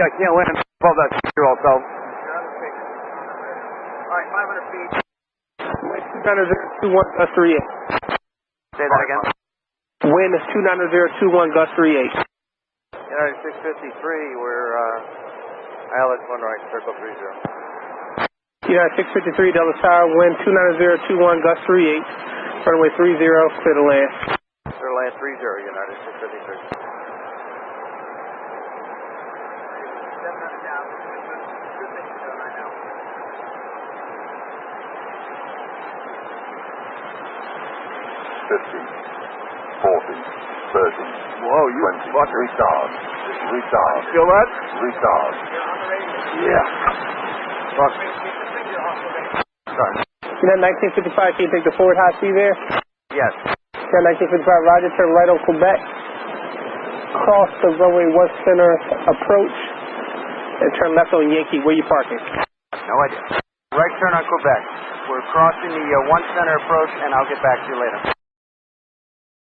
I can't land above that speaker also. Alright, 500 feet. 29021, gust 38. Say that again. Wind is 29021, gust 38. United 653, we're ILS 1 right, circle 30. United 653, Delta Tower, wind 29021, gust 38. Runway 30, clear to land. Clear to land 30, United 653. Whoa, you 20. Retard. feel that? Retard. Yeah. Fuck. Sorry. United 1955, can you take the forward high speed there? Yes. United 1955, roger, turn right on Quebec. Cross the runway 1 center approach. And turn left on Yankee. Where you parking? No idea. Right turn on Quebec. We're crossing the 1 center approach, and I'll get back to you later.